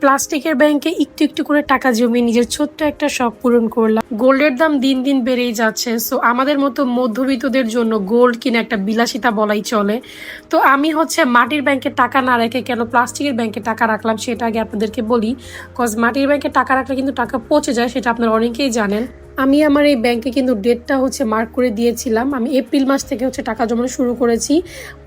প্লাস্টিকের ব্যাংকে একটু একটু করে টাকা জমিয়ে নিজের ছোট্ট একটা শখ পূরণ করলাম। গোল্ডের দাম দিন দিন বেড়েই যাচ্ছে, সো আমাদের মতো মধ্যবিত্তদের জন্য গোল্ড কিনা একটা বিলাসিতা বলাই চলে। তো আমি মাটির ব্যাংকে টাকা না রেখে কেন প্লাস্টিকের ব্যাংকে টাকা রাখলাম সেটা আগে আপনাদেরকে বলি। কজ মাটির ব্যাংকে টাকা রাখলে কিন্তু টাকা পচে যায়, সেটা আপনারা অনেকেই জানেন। আমি আমার এই ব্যাংকে কিন্তু ডেটটা মার্ক করে দিয়েছিলাম। আমি এপ্রিল মাস থেকে টাকা জমানো শুরু করেছি,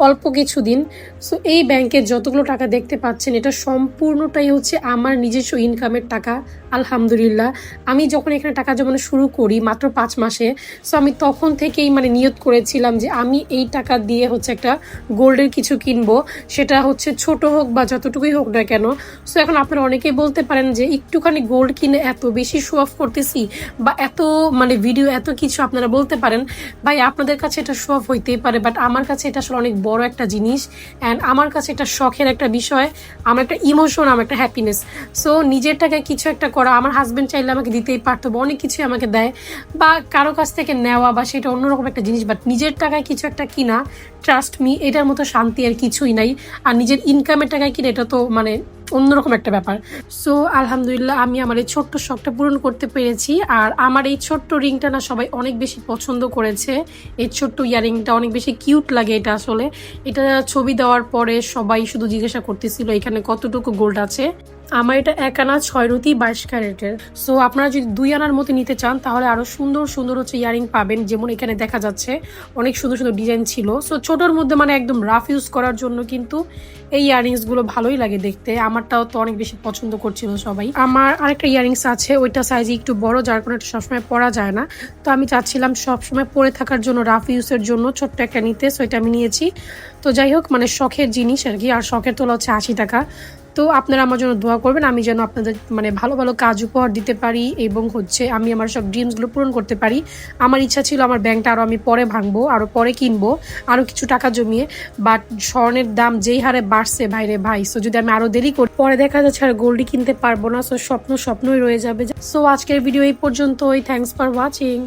অল্প কিছুদিন। সো এই ব্যাংকে যতগুলো টাকা দেখতে পাচ্ছেন এটা সম্পূর্ণটাই আমার নিজস্ব ইনকামের টাকা। আলহামদুলিল্লাহ, আমি যখন এখানে টাকা জমানো শুরু করি মাত্র 5 মাসে, সো আমি তখন থেকেই নিয়ত করেছিলাম যে আমি এই টাকা দিয়ে একটা গোল্ডের কিছু কিনবো, সেটা ছোট হোক বা যতটুকুই হোক না কেন। সো এখন আপনারা অনেকেই বলতে পারেন যে একটুখানি গোল্ড কিনে এত বেশি শো অফ করতেছি বা এত ভিডিও এত কিছু, আপনারা বলতে পারেন ভাই আপনাদের কাছে এটা শো অফ হইতেই পারে, বাট আমার কাছে এটা আসলে অনেক বড় একটা জিনিস অ্যান্ড আমার কাছে এটা শখের একটা বিষয়, আমার একটা ইমোশন, আমার একটা হ্যাপিনেস। সো নিজের টাকায় কিছু একটা করা, আমার হাজব্যান্ড চাইলে আমাকে দিতেই পারতো বা অনেক কিছুই আমাকে দেয় বা কারো কাছ থেকে নেওয়া বা সেটা অন্যরকম একটা জিনিস, বাট নিজের টাকায় কিছু একটা কিনা, ট্রাস্ট মি, এটার মতো শান্তি আর কিছুই নাই। আর নিজের ইনকামের টাকায় কিনে এটা তো অন্যরকম একটা ব্যাপার। সো আলহামদুলিল্লাহ আমি আমার এই ছোট্ট শখটা পূরণ করতে পেরেছি। আর আমার এই ছোট্ট রিংটা না সবাই অনেক বেশি পছন্দ করেছে। এই ছোট্ট ইয়ারিংটা অনেক বেশি কিউট লাগে। এটা আসলে এটা ছবি দেওয়ার পরে সবাই শুধু জিজ্ঞাসা করতেছিল এখানে কতটুকু গোল্ড আছে। আমার এটা 1 আনা 6 রুটি 22 ক্যারেটের। সো আপনারা যদি 2 আনার মতো নিতে চান তাহলে আরো সুন্দর সুন্দর ইয়ারিং পাবেন, যেমন এখানে দেখা যাচ্ছে অনেক সুন্দর সুন্দর ডিজাইন ছিল। সো ছোটোর মধ্যে একদম রাফ ইউজ করার জন্য কিন্তু এই ইয়ারিংস গুলো ভালোই লাগে দেখতে। আমারটাও তো অনেক বেশি পছন্দ করছিল সবাই। আমার আরেকটা ইয়ারিংস আছে, ওইটা সাইজে একটু বড়, যার কারণে এটা সবসময় পরা যায় না। তো আমি চাচ্ছিলাম সবসময় পরে থাকার জন্য, রাফ ইউজের জন্য ছোট্ট একটা নিতে। সো এটা আমি নিয়েছি। তো যাই হোক, শখের জিনিস আর কি। আর শখের তোলা 80 টাকা। তো আপনারা আমার জন্য দোয়া করবেন, আমি যেন আপনাদের ভালো ভালো কাজ উপহার দিতে পারি এবং আমি আমার সব ড্রিমসগুলো পূরণ করতে পারি। আমার ইচ্ছা ছিল আমার ব্যাংকটা আরও আমি পরে ভাঙবো, আরও পরে কিনবো, আরও কিছু টাকা জমিয়ে। বাট স্বর্ণের দাম যেই হারে বাড়ছে ভাইরে ভাই, সো যদি আমি আরও দেরি করি পরে দেখা যাচ্ছে আর গোল্ডই কিনতে পারবো না। সো স্বপ্নই রয়ে যাবে। সো আজকের ভিডিও এই পর্যন্তই। Thanks for watching.